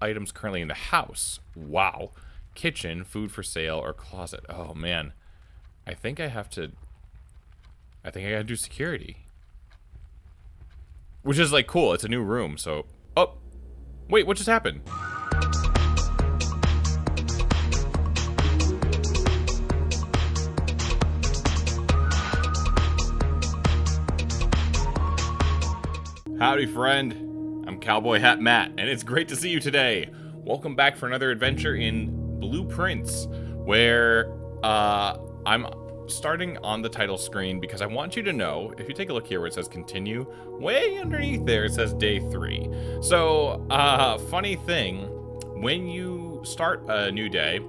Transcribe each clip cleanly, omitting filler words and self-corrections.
items currently in the house. Wow. Kitchen, food for sale, or closet. Oh, man. I think I gotta do security. Which is, like, cool. It's a new room, so... Oh! Wait, what just happened? Howdy, friend. I'm CowboyHatMatt, and it's great to see you today. Welcome back for another adventure in Blueprints, where I'm starting on the title screen because I want you to know, if you take a look here where it says continue, way underneath there it says day 3. So, funny thing, when you start a new day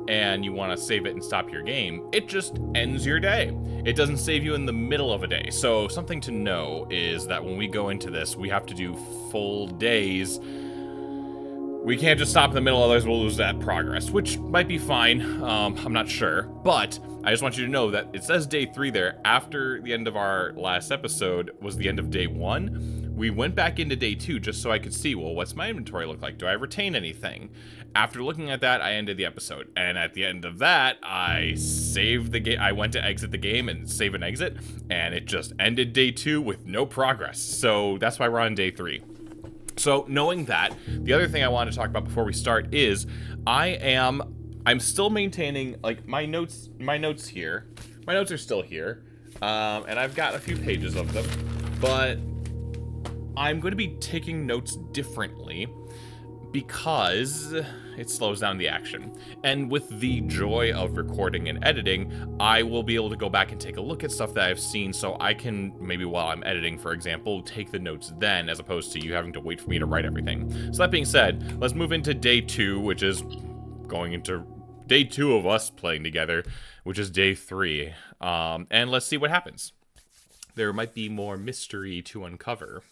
and you want to save it and stop your game, it just ends your day. It doesn't save you in the middle of a day. So something to know is that when we go into this, we have to do full days. We can't just stop in the middle, otherwise we'll lose that progress, which might be fine. I'm not sure, but I just want you to know that it says day 3 there. After the end of our last episode was the end of day 1. We went back into day 2 just so I could see, well, what's my inventory look like? Do I retain anything? After looking at that, I ended the episode. And at the end of that, I saved the game. I went to exit the game and save and exit, and it just ended day 2 with no progress. So that's why we're on day 3. So knowing that, the other thing I want to talk about before we start is I'm still maintaining, like, my notes here. My notes are still here. And I've got a few pages of them, but I'm going to be taking notes differently because it slows down the action. And with the joy of recording and editing, I will be able to go back and take a look at stuff that I've seen, so I can, maybe while I'm editing, for example, take the notes then, as opposed to you having to wait for me to write everything. So that being said, let's move into day 2, which is going into day 2 of us playing together, which is day 3. And let's see what happens. There might be more mystery to uncover.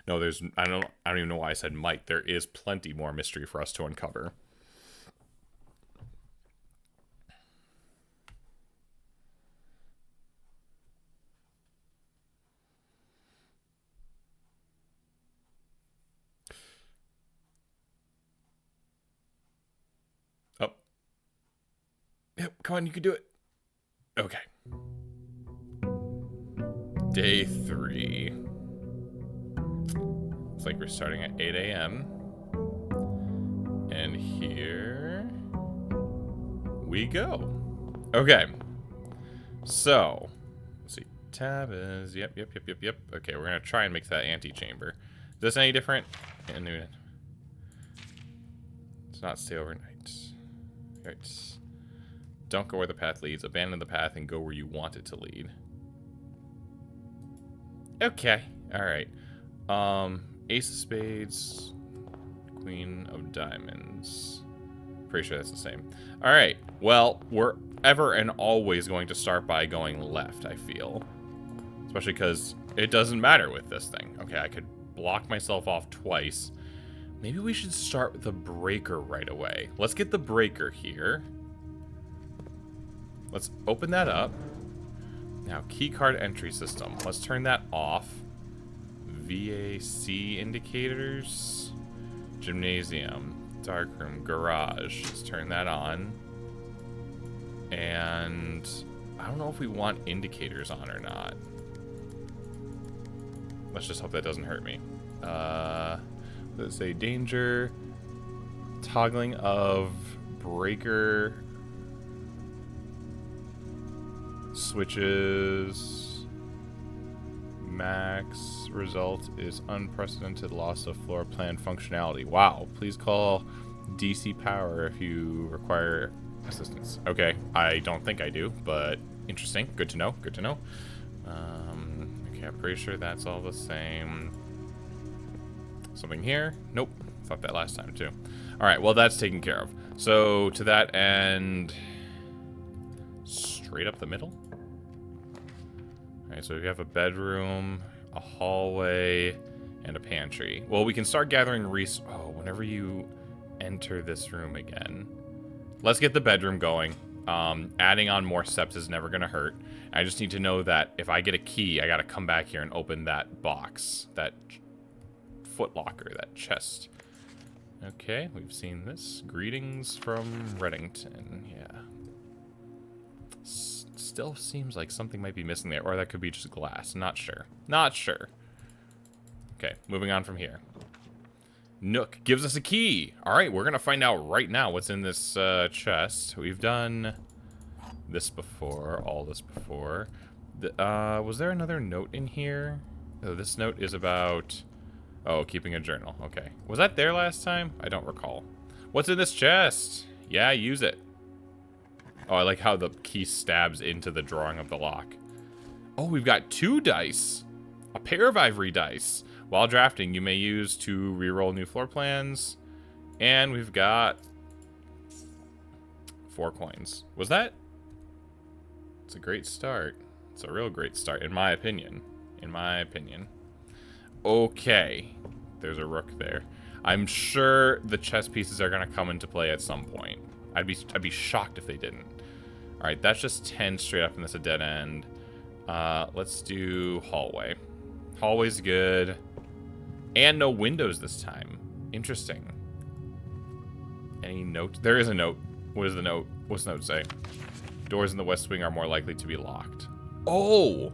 No, I don't even know why I said might. There is plenty more mystery for us to uncover. Oh. Yep, come on, you can do it. Okay. Day 3. Looks like we're starting at 8 a.m. And here we go. Okay. So, let's see. Tab is, yep. Okay, we're going to try and make that antechamber. Is this any different? It's not stay overnight. Right. Don't go where the path leads. Abandon the path and go where you want it to lead. Okay. All right. Ace of spades, queen of diamonds. Pretty sure that's the same. All right. Well, we're ever and always going to start by going left, I feel. Especially because it doesn't matter with this thing. Okay, I could block myself off twice. Maybe we should start with the breaker right away. Let's get the breaker here. Let's open that up. Now, keycard entry system. Let's turn that off. VAC indicators. Gymnasium. Darkroom. Garage. Let's turn that on. And I don't know if we want indicators on or not. Let's just hope that doesn't hurt me. Let's say danger. Toggling of breaker switches. Max result is unprecedented loss of floor plan functionality. Wow. Please call DC Power if you require assistance. Okay, I don't think I do, but interesting. Good to know. Good to know. Okay, I'm pretty sure that's all the same. Something here? Nope. Thought that last time too. All right, well, that's taken care of. So to that end, straight up the middle. All right, so we have a bedroom, a hallway, and a pantry. Well, we can start gathering whenever you enter this room again. Let's get the bedroom going. Adding on more steps is never going to hurt. I just need to know that if I get a key, I got to come back here and open that box, that foot locker, that chest. Okay, we've seen this. Greetings from Reddington. Yeah. Still seems like something might be missing there, or that could be just glass. Not sure. Not sure. Okay, moving on from here. Nook gives us a key. All right, we're gonna find out right now what's in this chest. We've done this before, all this before. Was there another note in here? Oh, this note is about... Oh, keeping a journal. Okay. Was that there last time? I don't recall. What's in this chest? Yeah, use it. Oh, I like how the key stabs into the drawing of the lock. Oh, we've got 2 dice. A pair of ivory dice. While drafting, you may use to reroll new floor plans. And we've got 4 coins. Was that? It's a great start. It's a real great start, in my opinion. In my opinion. Okay. There's a rook there. I'm sure the chess pieces are going to come into play at some point. I'd be shocked if they didn't. All right, that's just 10 straight up, and that's a dead end. Let's do hallway. Hallway's good. And no windows this time. Interesting. Any note? There is a note. What is the note? What's the note say? Doors in the west wing are more likely to be locked. Oh!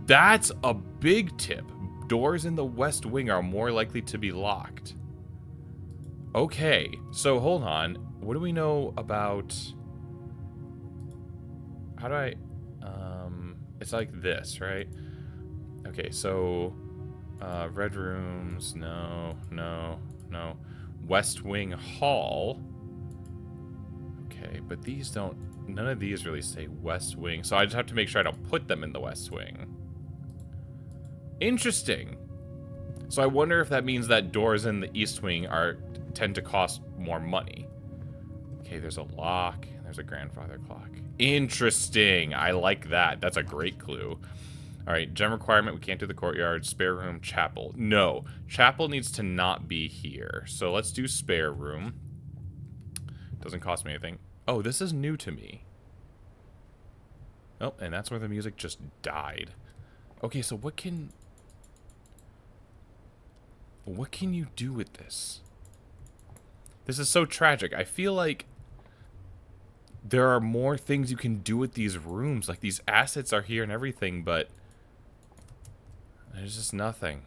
That's a big tip. Doors in the west wing are more likely to be locked. Okay, so hold on. What do we know about... How do I... It's like this, right? Okay, so... red rooms, no. West wing hall. Okay, but these don't... None of these really say west wing, so I just have to make sure I don't put them in the west wing. Interesting. So I wonder if that means that doors in the east wing tend to cost more money. Okay, there's a lock. There's a grandfather clock. Interesting. I like that. That's a great clue. All right, gem requirement. We can't do the courtyard. Spare room, chapel. No, chapel needs to not be here. So let's do spare room. Doesn't cost me anything. Oh, this is new to me. Oh, and that's where the music just died. Okay, so what can you do with this? This is so tragic. I feel like there are more things you can do with these rooms. Like, these assets are here and everything, but there's just nothing.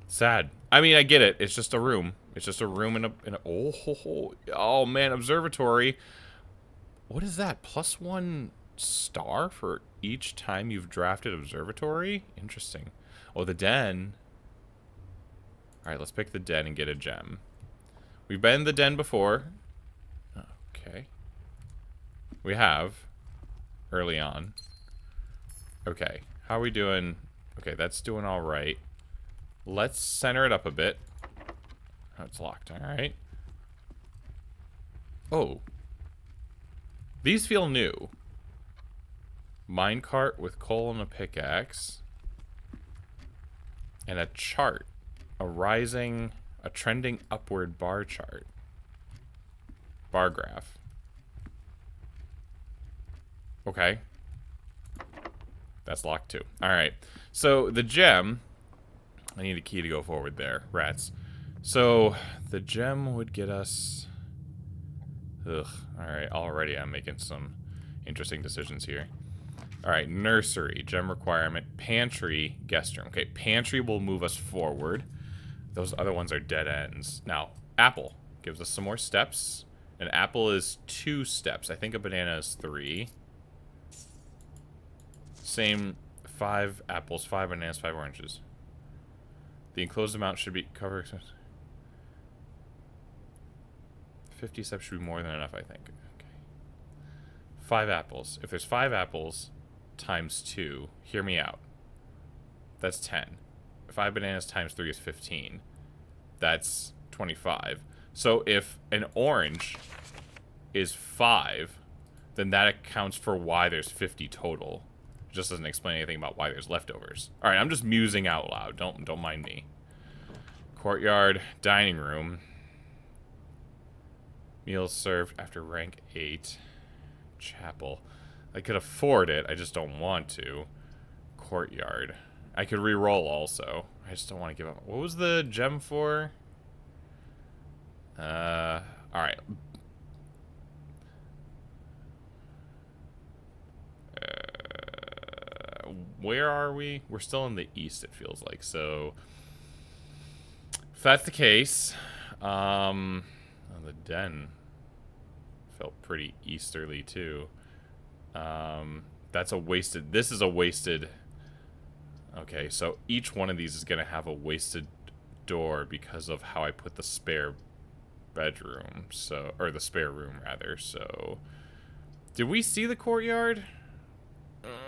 Sad. I mean, I get it. It's just a room. It's just a room in a oh man, observatory. What is that? +1 star for each time you've drafted observatory? Interesting. Oh, the den. All right, let's pick the den and get a gem. We've been in the den before. Okay. We have. Early on. Okay. How are we doing? Okay, that's doing all right. Let's center it up a bit. Oh, it's locked. All right. Oh. These feel new. Minecart with coal and a pickaxe. And a chart. A trending upward bar chart. Bar graph. Okay. That's locked too. Alright. So, the gem... I need a key to go forward there. Rats. So, the gem would get us... Ugh. Alright, already I'm making some interesting decisions here. Alright, nursery. Gem requirement. Pantry. Guest room. Okay, pantry will move us forward. Those other ones are dead ends. Now, apple. Gives us some more steps. An apple is 2 steps. I think a banana is 3. Same 5 apples, 5 bananas, 5 oranges. The enclosed amount should be covered. 50 steps should be more than enough, I think. Okay. 5 apples. If there's 5 apples times 2, hear me out. That's 10. 5 bananas times 3 is 15. That's 25. So if an orange is 5, then that accounts for why there's 50 total. It just doesn't explain anything about why there's leftovers. All right, I'm just musing out loud. Don't mind me. Courtyard, dining room. Meals served after rank 8. Chapel. I could afford it. I just don't want to. Courtyard. I could re-roll also. I just don't want to give up. What was the gem for? Alright. Where are we? We're still in the east, it feels like. So, if that's the case, oh, the den felt pretty easterly too. That's a wasted. This is a wasted. Okay, so each one of these is gonna have a wasted door because of how I put the spare bedroom. So, or the spare room rather. So, did we see the courtyard?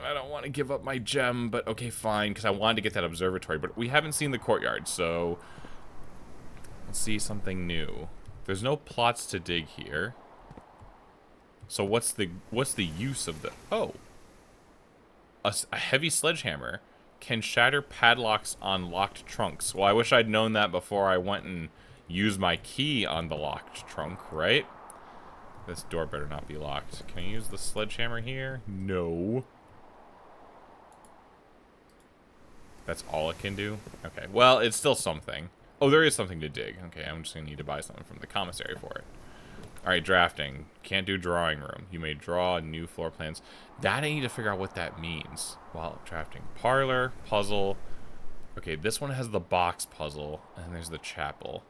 I don't want to give up my gem, but okay, fine, because I wanted to get that observatory, but we haven't seen the courtyard, so let's see something new. There's no plots to dig here. So what's the use of the... Oh. A heavy sledgehammer can shatter padlocks on locked trunks. Well, I wish I'd known that before I went and used my key on the locked trunk, right? This door better not be locked. Can I use the sledgehammer here? No. That's all it can do? Okay, well, it's still something. Oh, there is something to dig. Okay, I'm just gonna need to buy something from the commissary for it. Alright, drafting. Can't do drawing room. You may draw new floor plans. That I need to figure out what that means while drafting. Parlor, puzzle. Okay, this one has the box puzzle, and there's the chapel.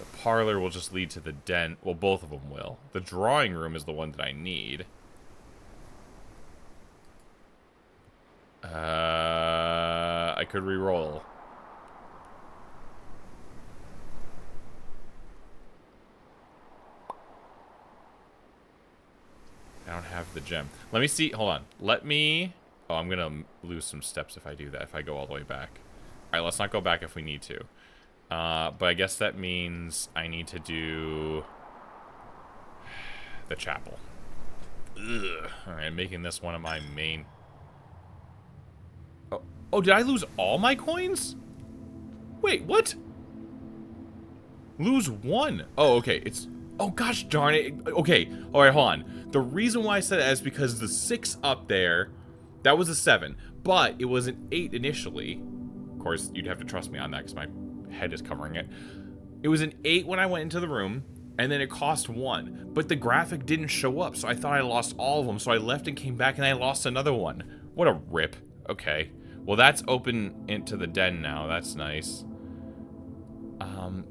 The parlor will just lead to the den. Well, both of them will. The drawing room is the one that I need. I could re-roll. I don't have the gem. Let me see. Hold on. Let me... Oh, I'm going to lose some steps if I do that, if I go all the way back. Alright, let's not go back if we need to. But I guess that means I need to do... the chapel. Ugh. Alright, I'm making this one of my main... Oh, did I lose all my coins? Wait, what? Lose one. Oh, okay. It's... Oh, gosh darn it. Okay. Alright, hold on. The reason why I said that is because the 6 up there, that was a 7. But it was an 8 initially. Of course, you'd have to trust me on that because my head is covering it. It was an 8 when I went into the room, and then it cost 1. But the graphic didn't show up, so I thought I lost all of them. So I left and came back, and I lost another one. What a rip. Okay. Well, that's open into the den now. That's nice.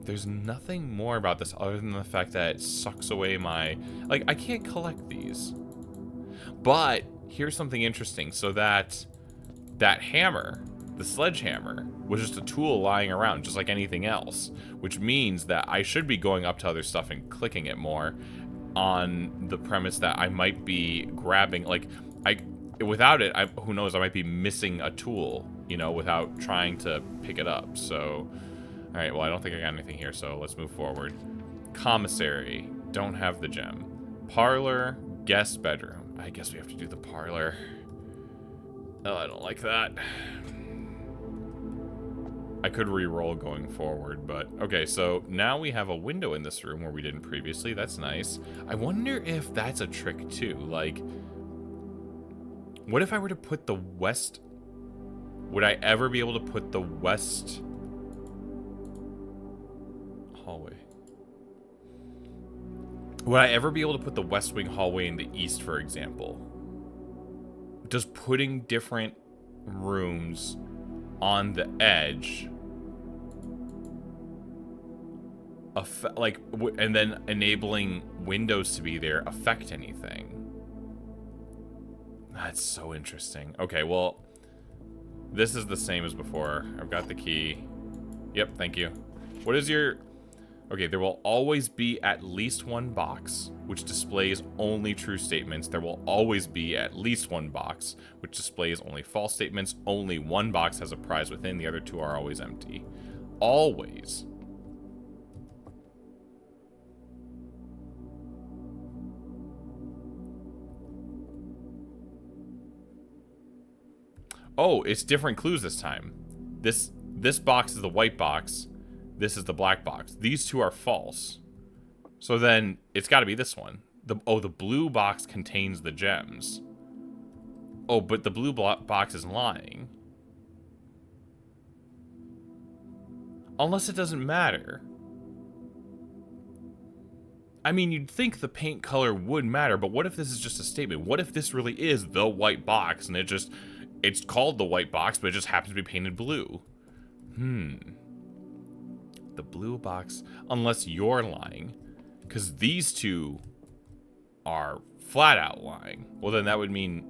There's nothing more about this other than the fact that it sucks away my... Like, I can't collect these. But, here's something interesting. So that hammer, the sledgehammer, was just a tool lying around, just like anything else. Which means that I should be going up to other stuff and clicking it more on the premise that I might be grabbing... Like, without it, who knows, I might be missing a tool, you know, without trying to pick it up. So, alright, well, I don't think I got anything here, so let's move forward. Commissary, don't have the gem. Parlor, guest bedroom. I guess we have to do the parlor. Oh, I don't like that. I could re-roll going forward, but... Okay, so now we have a window in this room where we didn't previously. That's nice. I wonder if that's a trick, too. Like... What if I were to put the west... Would I ever be able to put the west... hallway? Would I ever be able to put the west wing hallway in the east, for example? Does putting different rooms on the edge... and then enabling windows to be there affect anything? That's so interesting. Okay, well, this is the same as before. I've got the key. Yep, thank you. What is your... Okay, there will always be at least one box, which displays only true statements. There will always be at least one box, which displays only false statements. Only one box has a prize within. The other 2 are always empty. Always. Oh, it's different clues this time. This box is the white box. This is the black box. These 2 are false. So then it's got to be this one. The blue box contains the gems. Oh, but the blue box is lying. Unless it doesn't matter. I mean, you'd think the paint color would matter, but what if this is just a statement? What if this really is the white box, and it's called the white box, but it just happens to be painted blue? The blue box, unless you're lying. Because these two are flat out lying. Well, then that would mean...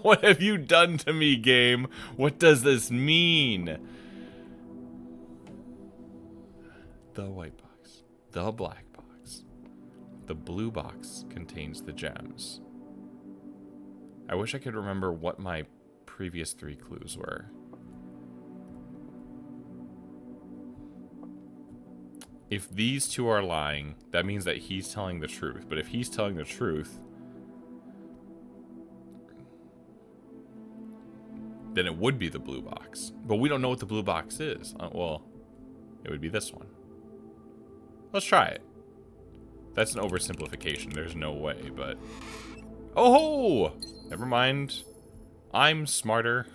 What have you done to me, game? What does this mean? The white box. The black box. The blue box contains the gems. I wish I could remember what my previous 3 clues were. If these two are lying, that means that he's telling the truth. But if he's telling the truth, then it would be the blue box. But we don't know what the blue box is. Well, it would be this one. Let's try it. That's an oversimplification. There's no way, but... Oh! Never mind. I'm smarter.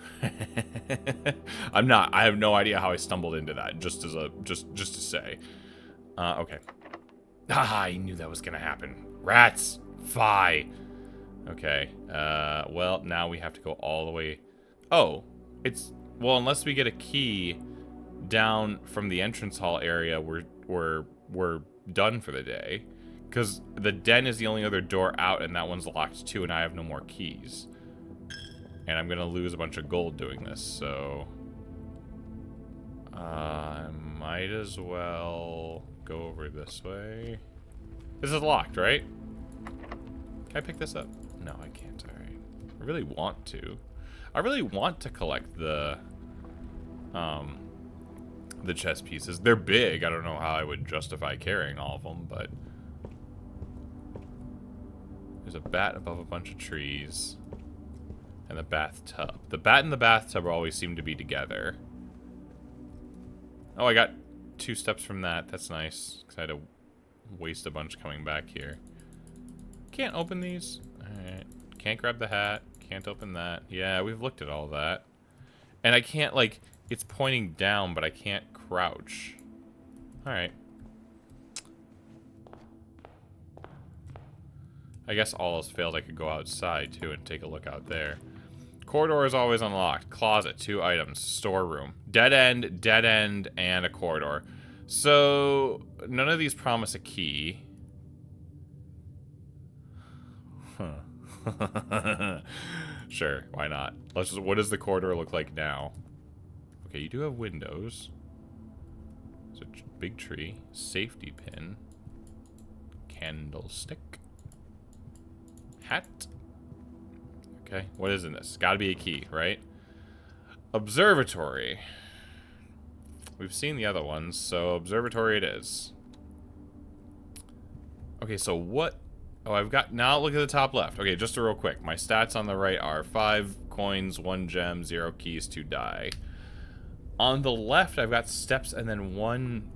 I'm not. I have no idea how I stumbled into that. Just to say. Okay. Ah, I knew that was gonna happen. Rats! Fie! Okay. Well, now we have to go all the way... Oh. It's... Well, unless we get a key down from the entrance hall area, we're done for the day. Because the den is the only other door out, and that one's locked too, and I have no more keys. And I'm gonna lose a bunch of gold doing this, so... I might as well go over this way. This is locked, right? Can I pick this up? No, I can't. Alright. I really want to. I really want to collect the chess pieces. They're big. I don't know how I would justify carrying all of them, but... There's a bat above a bunch of trees. And the bathtub. The bat and the bathtub always seem to be together. Oh, I got 2 steps from that. That's nice. Because I had to waste a bunch coming back here. Can't open these. Alright. Can't grab the hat. Can't open that. Yeah, we've looked at all that. And I can't, like... It's pointing down, but I can't crouch. Alright. I guess all else failed. I could go outside, too, and take a look out there. Corridor is always unlocked. Closet, 2 items. Storeroom. Dead end, and a corridor. So, none of these promise a key. Huh. Sure, why not? Let's just, what does the corridor look like now? Okay, you do have windows. There's a big tree. Safety pin. Candlestick. Hat. Okay, what is in this? Gotta be a key, right? Observatory. We've seen the other ones, so observatory it is. Okay, so what... Oh, I've got... Now look at the top left. Okay, just real quick. My stats on the right are 5 coins, 1 gem, 0 keys, 2 die. On the left, I've got steps and then 1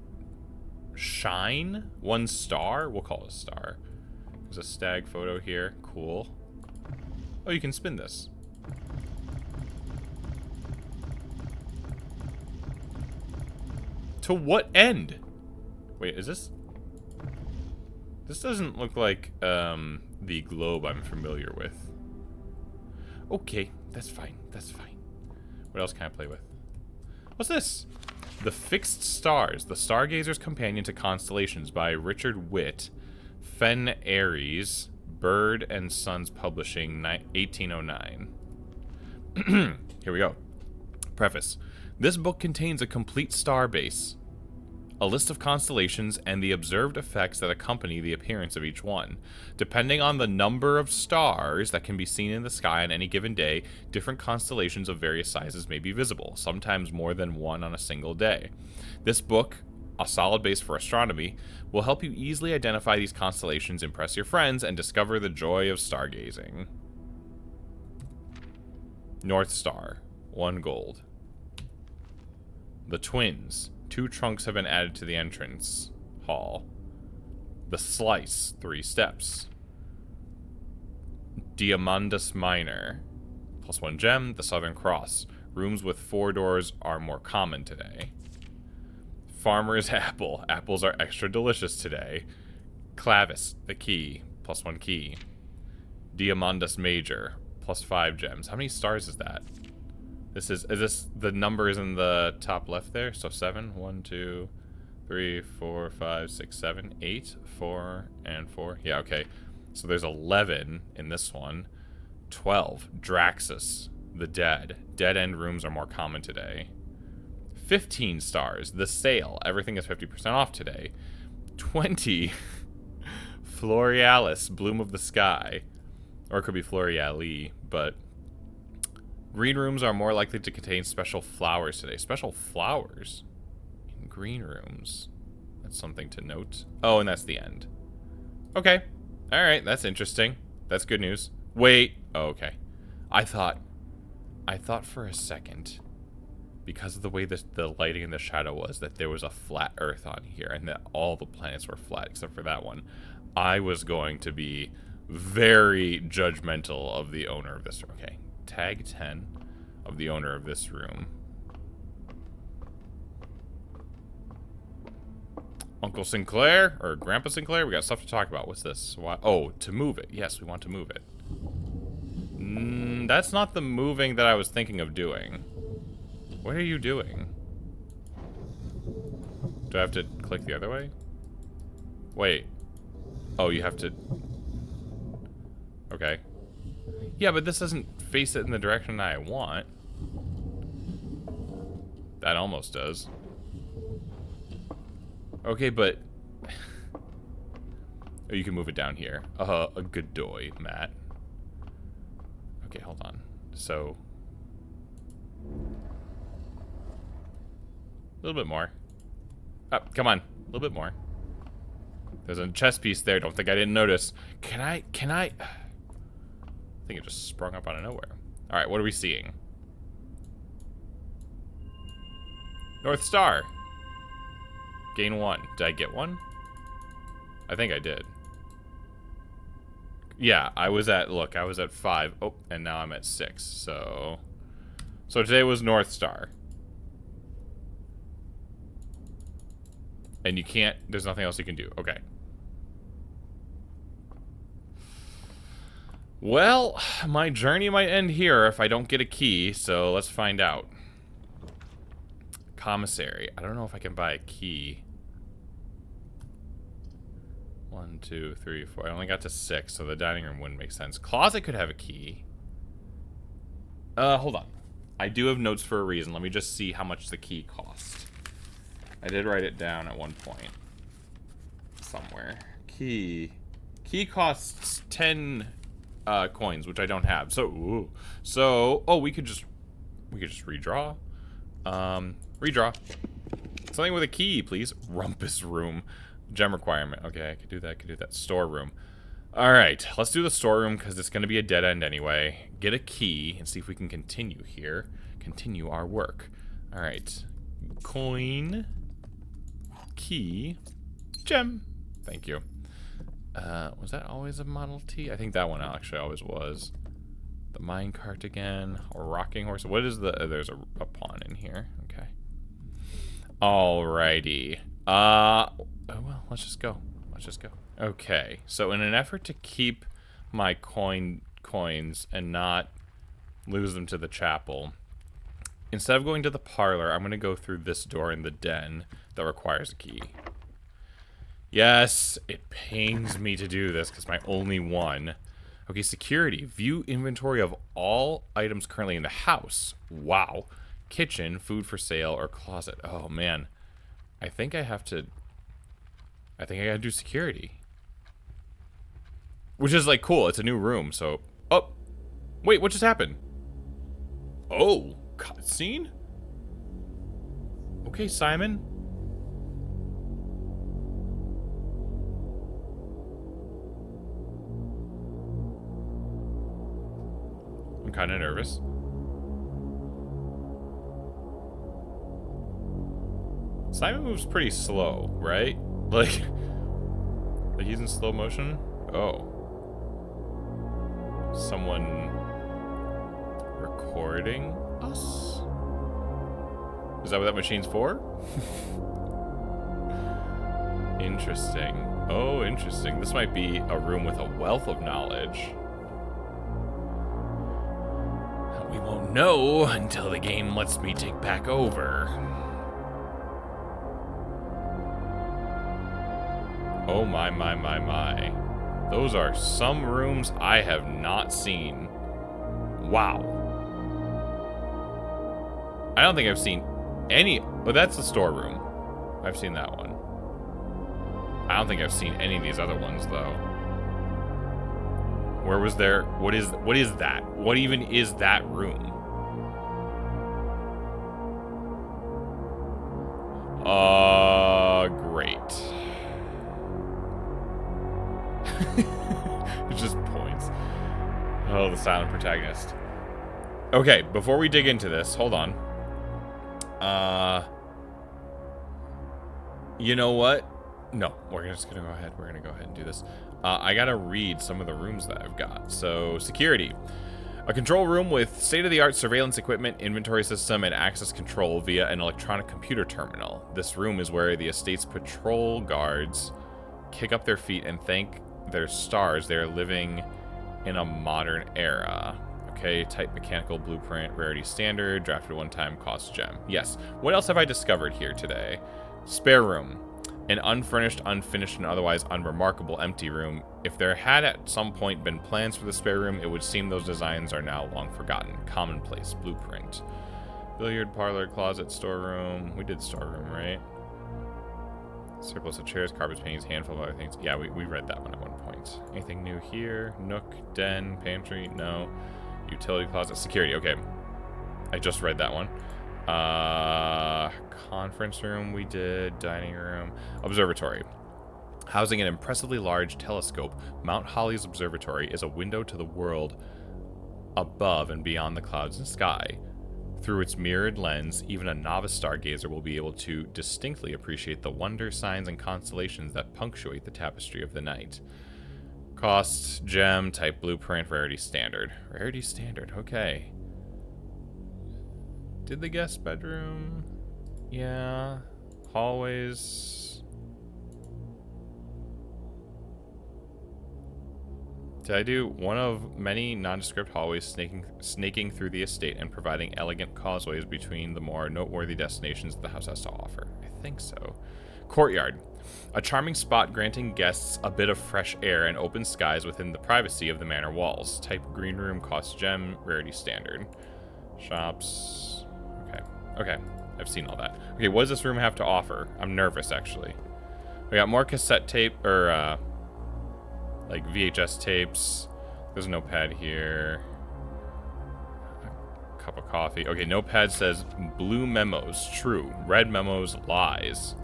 shine, 1 star. We'll call it a star. There's a stag photo here. Cool. Oh, you can spin this. To what end? Wait, is this... This doesn't look like the globe I'm familiar with. Okay, that's fine. That's fine. What else can I play with? What's this? The Fixed Stars, The Stargazer's Companion to Constellations by Richard Witt, Fen Aries, Bird and Sons Publishing, 1809. Here we go. Preface. This book contains a complete star base, a list of constellations, and the observed effects that accompany the appearance of each one. Depending on the number of stars that can be seen in the sky on any given day, different constellations of various sizes may be visible, sometimes more than one on a single day. This book, a solid base for astronomy, will help you easily identify these constellations, impress your friends, and discover the joy of stargazing. North Star, 1 gold. The Twins. 2 trunks have been added to the entrance hall. The Slice, 3 steps. Diamandus Minor, +1 gem. The Southern Cross. Rooms with 4 doors are more common today. Farmer's apple. Apples are extra delicious today. Clavis, the key. +1 key. Diamandus Major. +5 gems. How many stars is that? Is this the numbers in the top left there? So 7, 1, 2, 3, 4, 5, 6, 7, 8, 4, and 4. Yeah, okay. So there's 11 in this one. 12. Draxus, the dead. Dead end rooms are more common today. 15 stars. The sale. Everything is 50% off today. 20. Florealis, bloom of the sky. Or it could be Floreali, but green rooms are more likely to contain special flowers today. Special flowers in green rooms. That's something to note. Oh, and that's the end. Okay. All right, that's interesting. That's good news. Wait. Oh, okay. I thought for a second, because of the way the lighting and the shadow was, that there was a flat Earth on here and that all the planets were flat except for that one. I was going to be very judgmental of the owner of this room. Okay, tag 10 of the owner of this room. Uncle Sinclair, or Grandpa Sinclair, we got stuff to talk about. What's this? Why? Oh, to move it. Yes, we want to move it. That's not the moving that I was thinking of doing. What are you doing? Do I have to click the other way? Wait. Oh, you have to... Okay. Yeah, but this doesn't face it in the direction I want. That almost does. Okay, but... Oh, you can move it down here. A good doy, Matt. Okay, hold on. So... A little bit more. Up, come on. A little bit more. There's a chess piece there. Don't think I didn't notice. Can I... I think it just sprung up out of nowhere. Alright, what are we seeing? North Star. Gain 1. Did I get one? I think I did. Yeah, I was at 5. Oh, and now I'm at 6. So today was North Star. And you can't, there's nothing else you can do. Okay. Well, my journey might end here if I don't get a key, so let's find out. Commissary. I don't know if I can buy a key. 1, 2, 3, 4. I only got to 6, so the dining room wouldn't make sense. Closet could have a key. Hold on. I do have notes for a reason. Let me just see how much the key cost. I did write it down at one point. Somewhere. Key. Key costs 10 coins, which I don't have. So, oh, we could just redraw. Redraw. Something with a key, please. Rumpus room. Gem requirement. Okay, I could do that. Storeroom. Alright, let's do the storeroom because it's going to be a dead end anyway. Get a key and see if we can continue here. Continue our work. Alright. Coin. Key. Gem. Thank you. Was that always a Model T? I think that one actually always was. The minecart again. A rocking horse. What is the... there's a pawn in here. Okay. Alrighty. Oh, well, let's just go. Okay, so in an effort to keep my coins and not lose them to the chapel, instead of going to the parlor, I'm going to go through this door in the den that requires a key. Yes, it pains me to do this because my only one. Okay, security. View inventory of all items currently in the house. Wow. Kitchen, food for sale, or closet. Oh, man. I think I gotta do security. Which is, like, cool. It's a new room, so... Oh! Wait, what just happened? Oh! Cutscene? Okay, Simon. I'm kind of nervous. Simon moves pretty slow, right? Like he's in slow motion? Oh. Someone recording us? Is that what that machine's for? Interesting. Oh, interesting. This might be a room with a wealth of knowledge. We won't know until the game lets me take back over. Oh my. Those are some rooms I have not seen. Wow. I don't think I've seen any... Oh, that's the storeroom. I've seen that one. I don't think I've seen any of these other ones, though. Where was there... What is that? What even is that room? Great. It just points. Oh, the silent protagonist. Okay, before we dig into this, hold on. You know what? No, we're just gonna go ahead. We're gonna go ahead and do this. I gotta read some of the rooms that I've got. So, security. A control room with state-of-the-art surveillance equipment, inventory system, and access control via an electronic computer terminal. This room is where the estate's patrol guards kick up their feet and thank their stars they are living in a modern era. Okay, type mechanical blueprint, rarity standard, drafted one time, cost gem. Yes. What else have I discovered here today? Spare room. An unfurnished, unfinished, and otherwise unremarkable empty room. If there had at some point been plans for the spare room, it would seem those designs are now long forgotten. Commonplace blueprint. Billiard parlor, closet, storeroom. We did storeroom, right? Surplus of chairs, carpets, paintings, handful of other things. Yeah, we read that one at one point. Anything new here? Nook, den, pantry? No. Utility closet, security. Okay. I just read that one. Conference room we did, dining room, observatory. Housing an impressively large telescope, Mount Holly's observatory is a window to the world above and beyond the clouds and sky. Through its mirrored lens, even a novice stargazer will be able to distinctly appreciate the wonder, signs, and constellations that punctuate the tapestry of the night. Cost, gem, type blueprint, rarity standard. Rarity standard, okay. Did the guest bedroom? Yeah. Hallways. Did I do one of many nondescript hallways snaking through the estate and providing elegant causeways between the more noteworthy destinations the house has to offer? I think so. Courtyard. A charming spot granting guests a bit of fresh air and open skies within the privacy of the manor walls. Type green room, cost gem, rarity standard. Shops. Okay, I've seen all that. Okay, what does this room have to offer? I'm nervous, actually. We got more cassette tape, or, like VHS tapes. There's a notepad here. A cup of coffee. Okay, notepad says blue memos, true. Red memos, lies.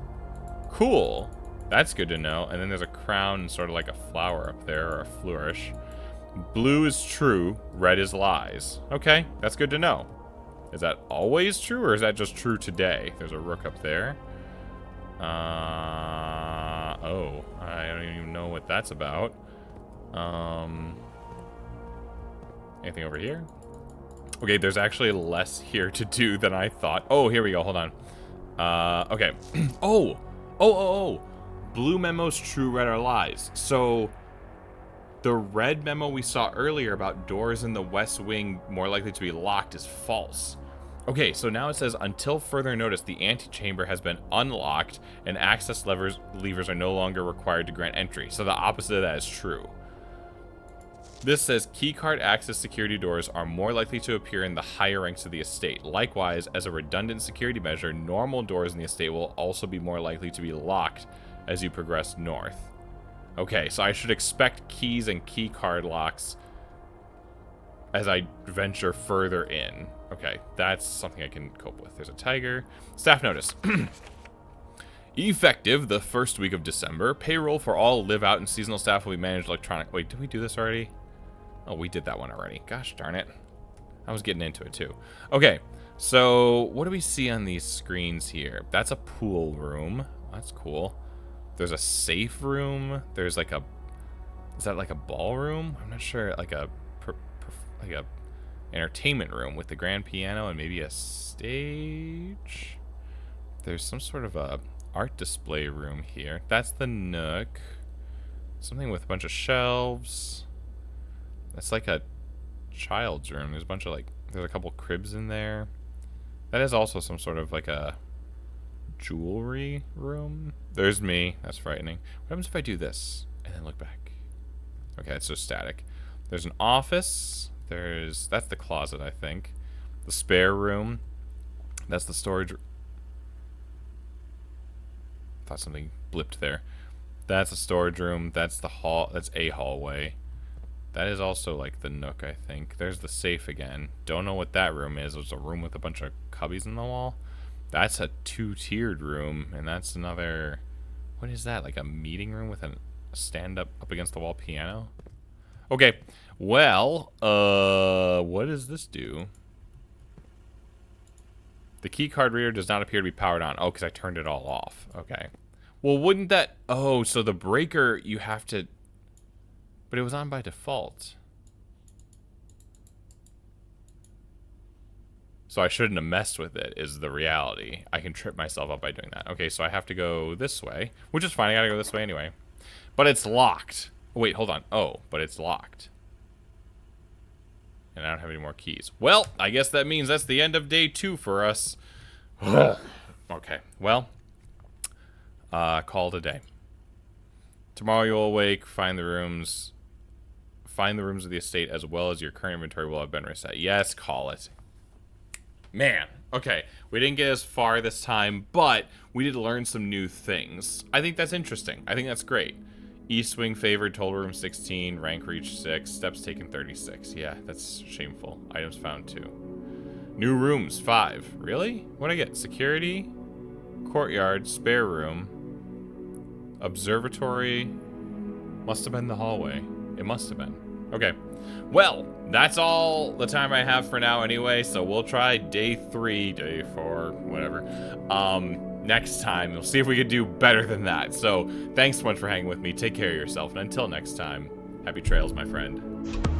Cool. That's good to know. And then there's a crown and sort of like a flower up there, or a flourish. Blue is true, red is lies. Okay, that's good to know. Is that always true, or is that just true today? There's a rook up there. Oh, I don't even know what that's about. Anything over here? Okay, there's actually less here to do than I thought. Oh, here we go, hold on. Okay. Oh! Blue memos, true, red are lies. So, the red memo we saw earlier about doors in the west wing more likely to be locked is false. Okay, so now it says, until further notice, the antechamber has been unlocked and access levers are no longer required to grant entry. So the opposite of that is true. This says keycard access security doors are more likely to appear in the higher ranks of the estate. Likewise, as a redundant security measure, normal doors in the estate will also be more likely to be locked as you progress north. Okay, so I should expect keys and keycard locks as I venture further in. Okay, that's something I can cope with. There's a tiger. Staff notice. Effective the first week of December, payroll for all live-out and seasonal staff will be managed electronic. Wait, did we do this already? Oh, we did that one already. Gosh darn it. I was getting into it too. Okay, so what do we see on these screens here? That's a pool room. That's cool. There's a safe room. There's like a... Is that like a ballroom? I'm not sure. Like a entertainment room with the grand piano and maybe a stage. There's some sort of a art display room here. That's the nook. Something with a bunch of shelves. That's like a child's room. There's a bunch of there's a couple cribs in there. That is also some sort of like a jewelry room. There's me. That's frightening. What happens if I do this and then look back? Okay, it's just static. There's an office. That's the closet, I think. The spare room. That's the storage. Thought something blipped there. That's a storage room. That's the hall. That's a hallway. That is also like the nook, I think. There's the safe again. Don't know what that room is. It's a room with a bunch of cubbies in the wall. That's a two-tiered room, and that's another. What is that? Like a meeting room with a stand-up up against the wall piano? Okay. Well, what does this do? The key card reader does not appear to be powered on. Oh, because I turned it all off. Okay. Well, wouldn't that... Oh, so the breaker, you have to... But it was on by default. So I shouldn't have messed with it, is the reality. I can trip myself up by doing that. Okay, so I have to go this way, which is fine. I gotta go this way anyway. But it's locked. Wait, hold on. Oh, but it's locked. And I don't have any more keys. Well, I guess that means that's the end of day 2 for us. Okay, well, call it a day. Tomorrow you'll awake, find the rooms of the estate as well as your current inventory will have been reset. Yes, call it. Man, okay, we didn't get as far this time, but we did learn some new things. I think that's interesting. I think that's great. East wing favored, total room 16, rank reach 6, steps taken 36. Yeah, that's shameful. Items found 2. New rooms 5. Really? What'd I get? Security, courtyard, spare room, observatory. Must have been the hallway. It must have been. Okay. Well, that's all the time I have for now anyway, so we'll try day 3, day 4, whatever. Next time. We'll see if we could do better than that. So, thanks so much for hanging with me. Take care of yourself, and until next time, happy trails, my friend.